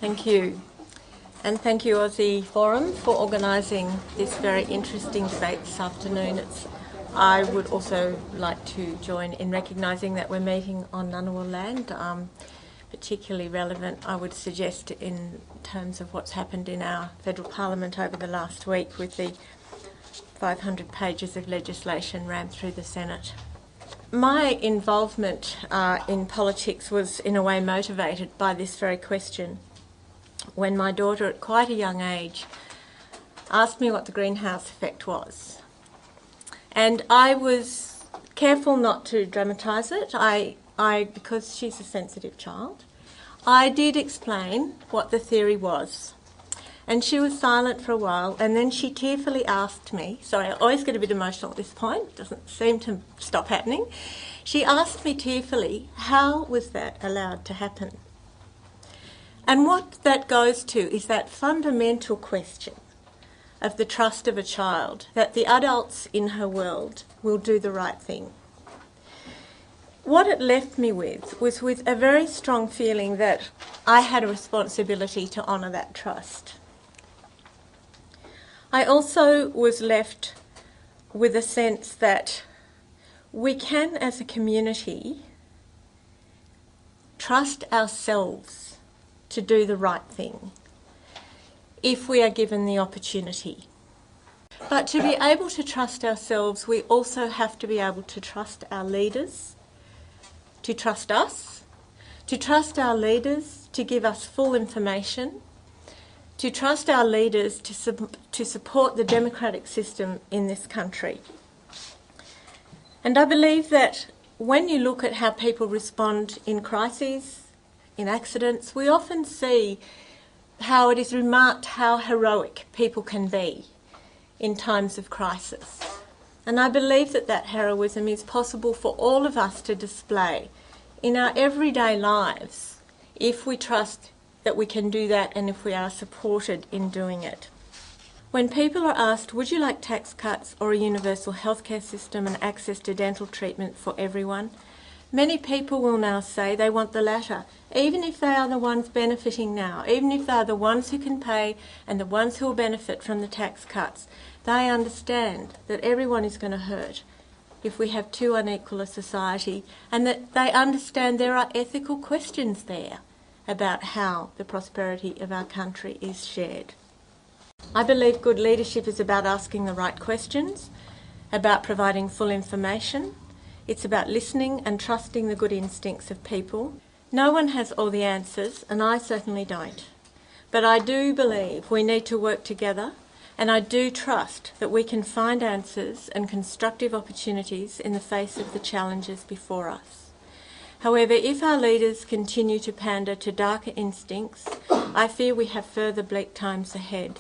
Thank you. And thank you, Aussie Forum, for organising this very interesting debate this afternoon. I would also like to join in recognising that we're meeting on Ngunnawal land, particularly relevant, I would suggest, in terms of what's happened in our federal parliament over the last week with the 500 pages of legislation rammed through the Senate. My involvement in politics was in a way motivated by this very question. When my daughter, at quite a young age, asked me what the greenhouse effect was. And I was careful not to dramatise it. Because she's a sensitive child, I did explain what the theory was. And she was silent for a while, and then she tearfully asked me, sorry, I always get a bit emotional at this point, it doesn't seem to stop happening. She asked me tearfully, how was that allowed to happen? And what that goes to is that fundamental question of the trust of a child, that the adults in her world will do the right thing. What it left me with was with a very strong feeling that I had a responsibility to honour that trust. I also was left with a sense that we can, as a community, trust ourselves to do the right thing if we are given the opportunity. But to be able to trust ourselves, we also have to be able to trust our leaders, to trust us, to trust our leaders to give us full information, to trust our leaders to support the democratic system in this country. And I believe that when you look at how people respond in crises, in accidents, we often see how it is remarked how heroic people can be in times of crisis. And I believe that that heroism is possible for all of us to display in our everyday lives if we trust that we can do that and if we are supported in doing it. When people are asked, would you like tax cuts or a universal healthcare system and access to dental treatment for everyone? Many people will now say they want the latter, even if they are the ones benefiting now, even if they are the ones who can pay and the ones who will benefit from the tax cuts. They understand that everyone is going to hurt if we have too unequal a society, and that they understand there are ethical questions there about how the prosperity of our country is shared. I believe good leadership is about asking the right questions, about providing full information. It's about listening and trusting the good instincts of people. No one has all the answers, and I certainly don't. But I do believe we need to work together, and I do trust that we can find answers and constructive opportunities in the face of the challenges before us. However, if our leaders continue to pander to darker instincts, I fear we have further bleak times ahead.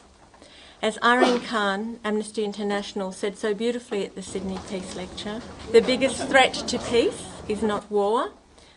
As Irene Khan, Amnesty International, said so beautifully at the Sydney Peace Lecture, the biggest threat to peace is not war,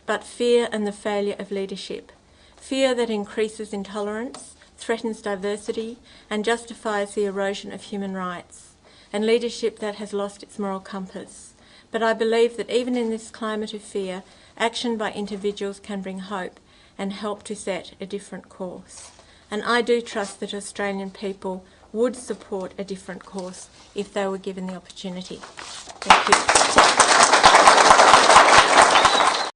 but fear and the failure of leadership. Fear that increases intolerance, threatens diversity, and justifies the erosion of human rights, and leadership that has lost its moral compass. But I believe that even in this climate of fear, action by individuals can bring hope and help to set a different course. And I do trust that Australian people would support a different course if they were given the opportunity. Thank you.